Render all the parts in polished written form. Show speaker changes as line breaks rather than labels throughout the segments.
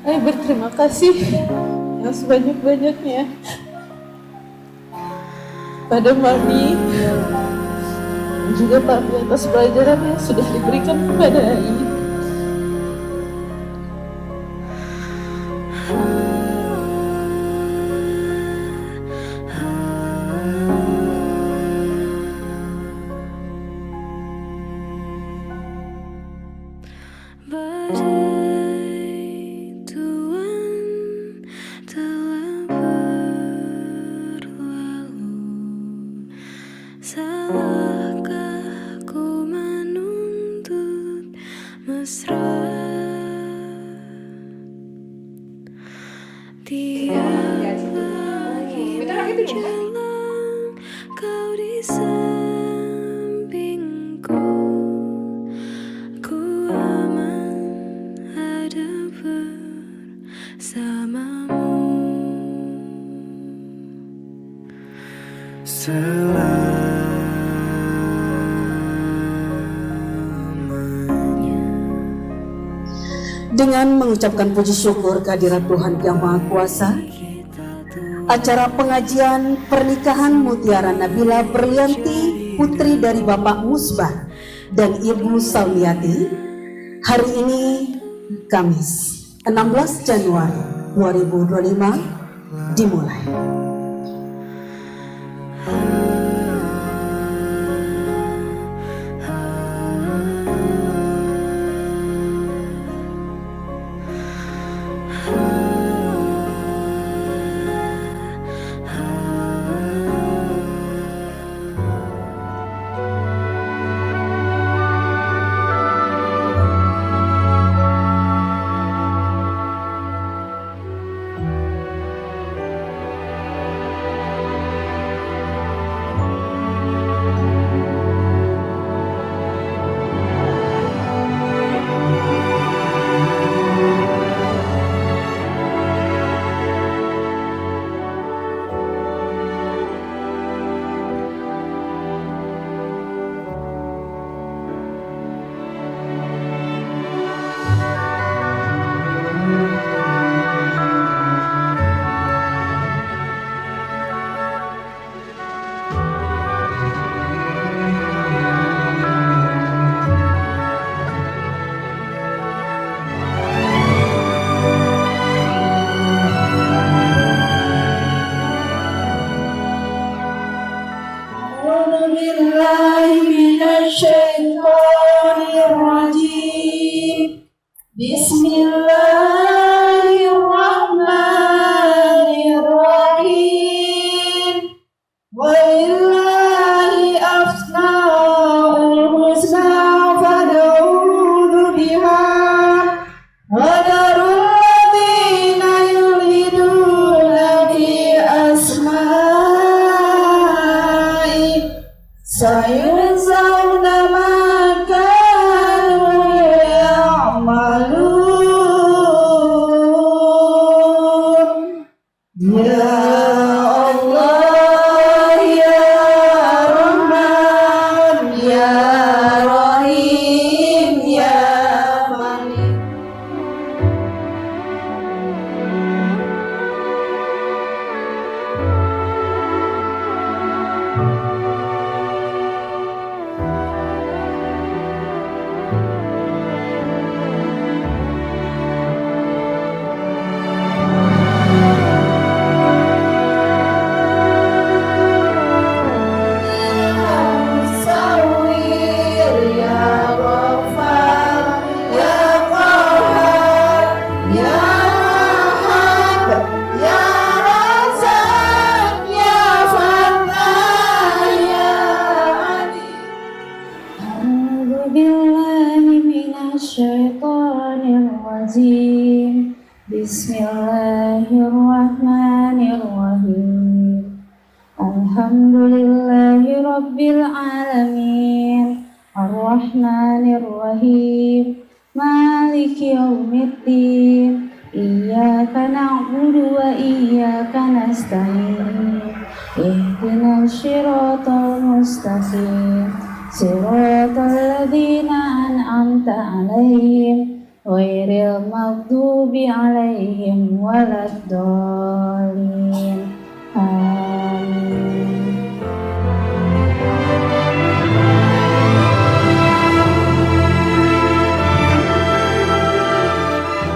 Saya berterima kasih yang sebanyak-banyaknya pada Mami dan juga Papi atas pelajaran yang sudah diberikan kepada Ai.
Salahkah ku menuntut mesra? Tiap pagi menjelang kau di sampingku, ku aman ada bersamamu.
Dengan mengucapkan puji syukur kehadirat Tuhan Yang Maha Kuasa, acara pengajian pernikahan Mutiara Nabila Berlianti, putri dari Bapak Musbah dan Ibu Salmiati, hari ini Kamis 16 Januari 2025 dimulai.
Bismillahirrahmanirrahim. Walillahi asmaul husna fad'uhu biha wa darul ladzina yulhiduna fi asma'i sayunzawna ma kanu ya'malun. Ya Allah, ya Rahman, ya Rahim, ya Malik. Musawwir, ya Ghaffar, ya Qahhar, ya Wahhab, ya Razzaq, ya Fattah, ya Alim. A'udzu billahi minasyaitonir rajim. Bismillahirrahmanirrahim. Alhamdulillahi Rabbil Alamin, Ar-Rahmanir-Rahim, Maliki Yaumiddin. Iyyaka na'budu wa iyyaka nasta'in. Ihdinas siratal mustaqim, siratal ladzina an'amta 'alaihim ghairil maghdubi 'alaihim waladdallin. Amin.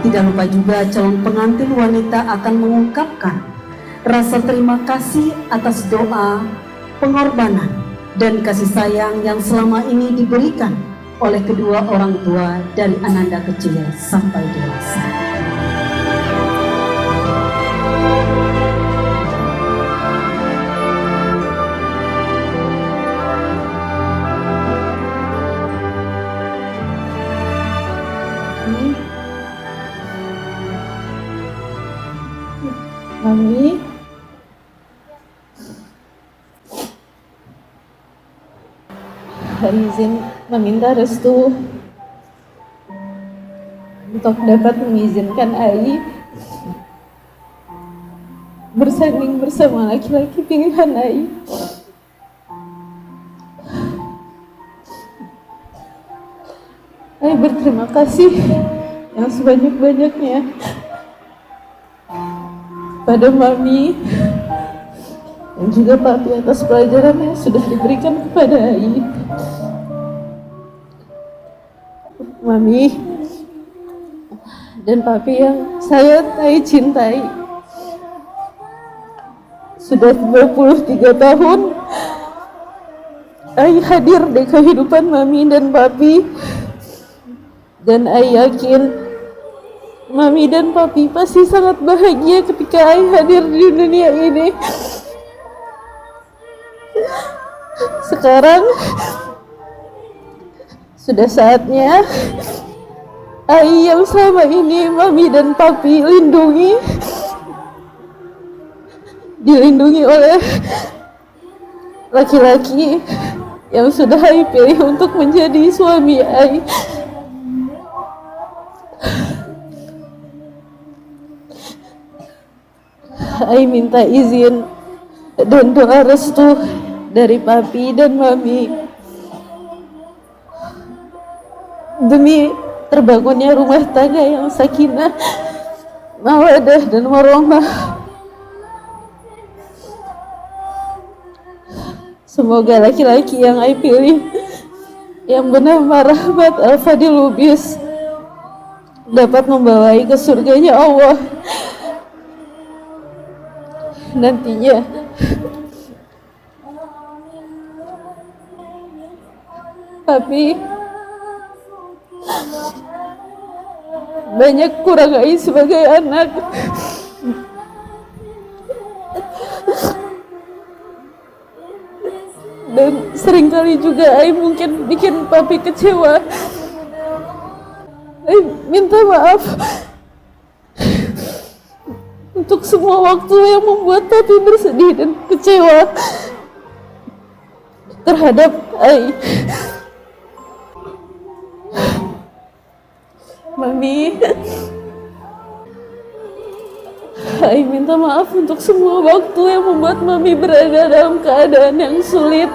Tidak lupa juga calon pengantin wanita akan mengungkapkan rasa terima kasih atas doa, pengorbanan, dan kasih sayang yang selama ini diberikan oleh kedua orang tua dari Ananda kecil sampai dewasa.
Mami, izin meminta restu untuk dapat mengizinkan Ai bersanding bersama laki-laki pilihan Ai. Ai berterima kasih yang sebanyak-banyaknya pada Mami dan juga Papi atas pelajaran yang sudah diberikan kepada Ai. Mami dan Papi yang saya Ai cintai, sudah 23 tahun Ai hadir di kehidupan Mami dan Papi, dan Ai yakin Mami dan Papi pasti sangat bahagia ketika Ai hadir di dunia ini. Sekarang sudah saatnya Ai yang selama ini Mami dan Papi dilindungi oleh laki-laki yang sudah Ai pilih untuk menjadi suami Ai. Ai minta izin dan doa restu dari Papi dan Mami demi terbangunnya rumah tangga yang sakinah, mawadah dan warahmah. Semoga laki-laki yang Ai pilih yang bernama Rahmat Al-Fadil Lubis dapat membawa Ai ke surganya Allah nantinya. Tapi banyak kurang Ai sebagai anak. Dan seringkali juga Ai mungkin bikin Papi kecewa. Ai minta maaf untuk semua waktu yang membuat Papi bersedih dan kecewa terhadap Ai. Mami, Ai minta maaf untuk semua waktu yang membuat Mami berada dalam keadaan yang sulit.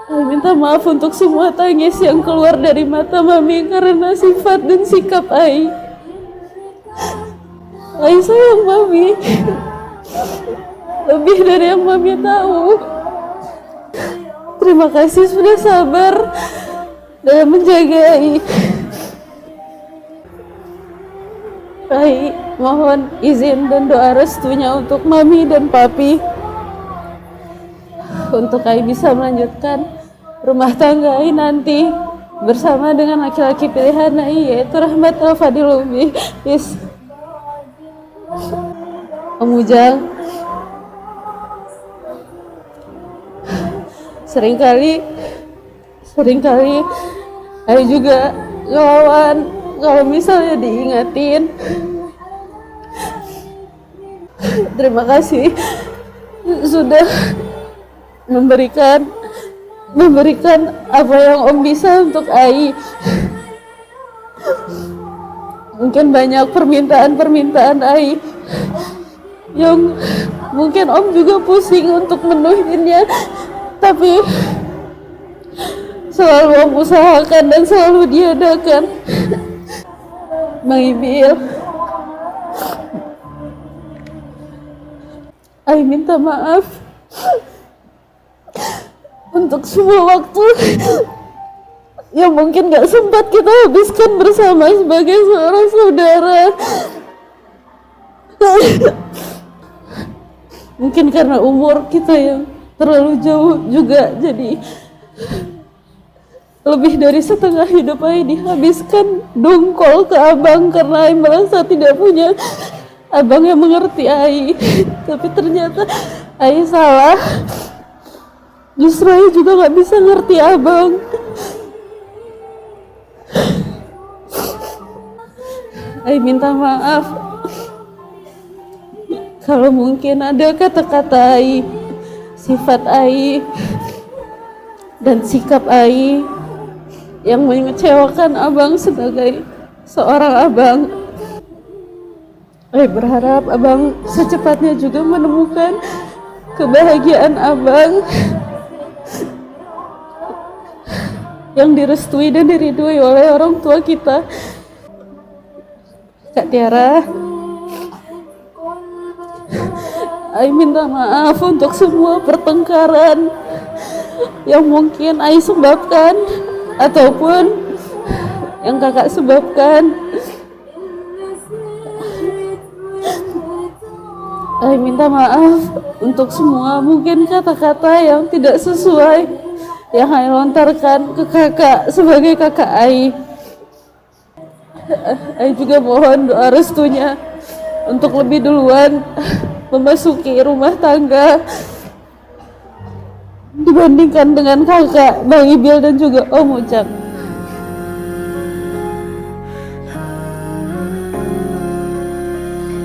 Ai minta maaf untuk semua tangis yang keluar dari mata Mami karena sifat dan sikap Ai. Ai sayang Mami lebih dari yang Mami tahu. Terima kasih sudah sabar dalam menjaga Ai. Ai mohon izin dan doa restunya untuk Mami dan Papi untuk Ai bisa melanjutkan rumah tangga Ai nanti bersama dengan laki-laki pilihan Ai, yaitu Rahmat Al-Fadil Lubis. Om Ujang, seringkali Ai juga ngelawan kalau misalnya diingatin. Terima kasih sudah memberikan apa yang Om bisa untuk Ai. Mungkin banyak permintaan Ai yang mungkin Om juga pusing untuk menuhinnya, tapi selalu Om usahakan dan selalu diadakan. Bang Ibil, Ai minta maaf untuk semua waktu yang mungkin gak sempat kita habiskan bersama sebagai seorang saudara. Mungkin karena umur kita yang terlalu jauh juga, jadi lebih dari setengah hidup Ai dihabiskan dongkol ke Abang karena Ai merasa tidak punya Abang yang mengerti Ai. Tapi ternyata Ai salah. Justru Ai juga gak bisa ngerti Abang. Ai minta maaf kalau mungkin ada kata-kata Ai, sifat Ai, dan sikap Ai yang mengecewakan Abang sebagai seorang Abang. Ai berharap Abang secepatnya juga menemukan kebahagiaan Abang yang direstui dan diridhoi oleh orang tua kita. Kak Tiara, Ai minta maaf untuk semua pertengkaran yang mungkin Ai sebabkan ataupun yang kakak sebabkan. Ai minta maaf untuk semua mungkin kata-kata yang tidak sesuai yang Ai lontarkan ke kakak sebagai kakak Ai. Ai juga mohon doa restunya untuk lebih duluan memasuki rumah tangga dibandingkan dengan kakak Bang Ibil dan juga Om Ucap.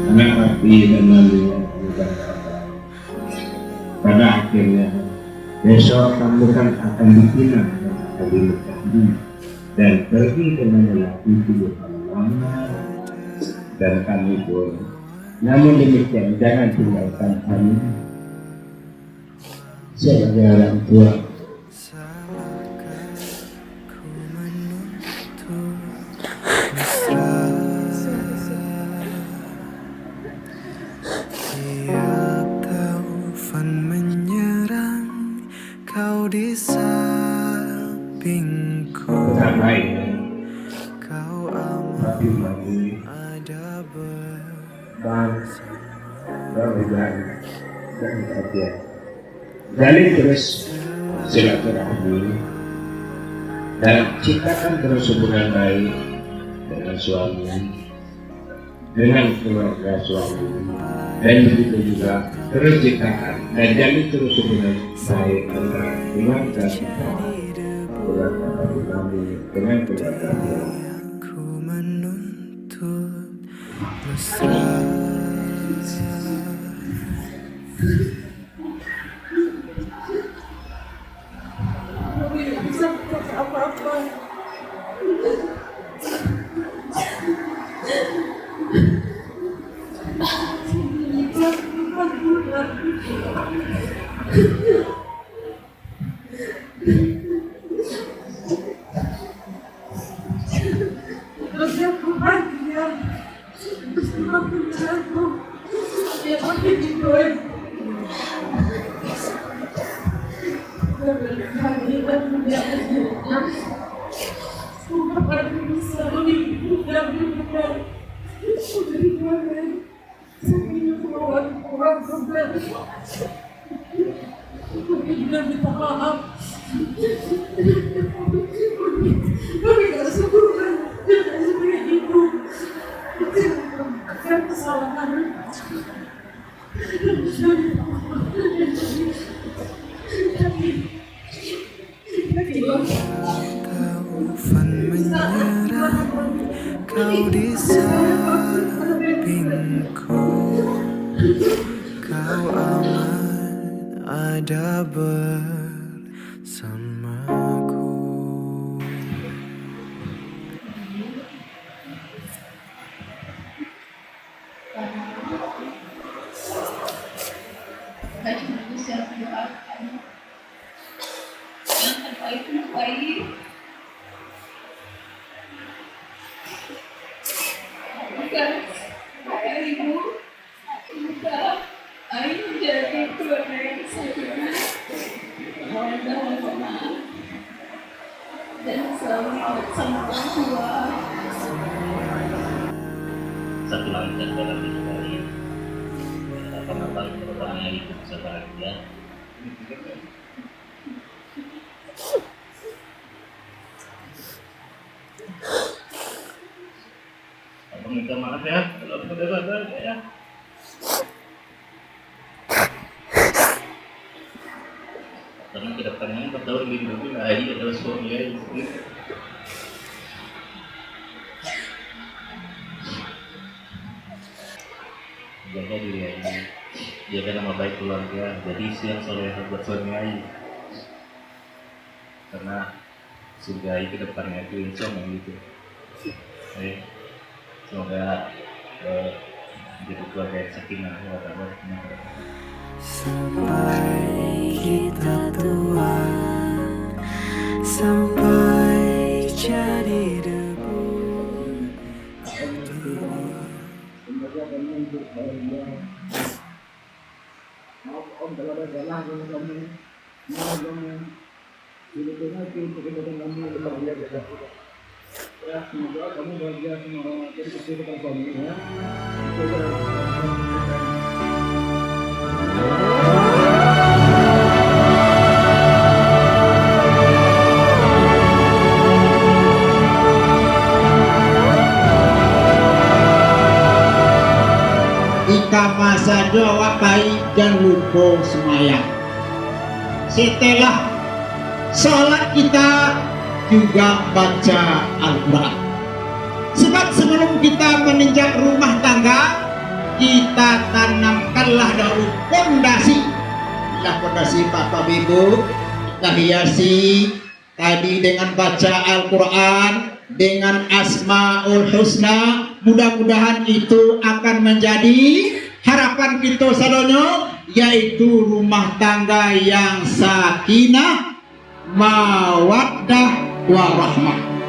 Karena hati dan lalu pada akhirnya besok kamu kan akan dipinang dan akan dinikahi dan pergi dengan lelaki pilihan lama dan kami pun. Namun demikian jangan tinggalkan kami sebagai orang tua.
Tiap taufan menyerang, kau di sampingku.
Tetap baik,
Kau
tapi lagi
ada
bang dan kajian. Jalin terus silaturahmi dan ciptakan terus hubungan baik dengan suami, dengan keluarga suami, dan begitu juga terus ciptakan dan jalin terus hubungan baik antara keluarga kita, keluarga kami dengan keluarga kita.
ku menuntut mesra. Taufan menyerang, kau di sampingku. Kau aman ada bersamaku.
doakan yang terbaik untuk bayi. Bukan saya ibu, bukan Ayu menjadi keluarga yang sakinah, mawaddah warahmah, dan selalu ingat sama orang tua.
Satu langkah dalam hidup kalian. Harapan pertamanya itu bisa bahagia. Abang minta maaf ya kalau benar-benar ya. Karena kedepannya 4 tahun lebih lagi adalah suami ya. Jaga diri Ayu, jaga nama baik keluarga, jadi istri yang soleh buat suami Ayu. Karena surga Ayu ke depannya itu insya Allah gitu. Semoga jadi keluarga yang sakinah mawaddah warahmah.
Sampai kita tua, sampai jadi debu.
Semoga kami hidup bahagia. Maaf Om kalau ada salah dengan kami. Maaf kami. Sebetulnya kita kami bahagia juga. Ya, semoga kamu bahagia semua orang jadi kesulitan suami ya.
Jika masa doa baik dan lupa semayang. Setelah sholat kita juga baca Al-Quran. Sebab sebelum kita menginjak rumah tangga, kita tanamkanlah dahulu fondasi. Inilah fondasi Bapak Ibu. Kita hiasi tadi dengan baca Al-Quran, dengan Asmaul Husna. Mudah-mudahan itu akan menjadi harapan kita sadonyo, yaitu rumah tangga yang sakinah, mawaddah warahmah.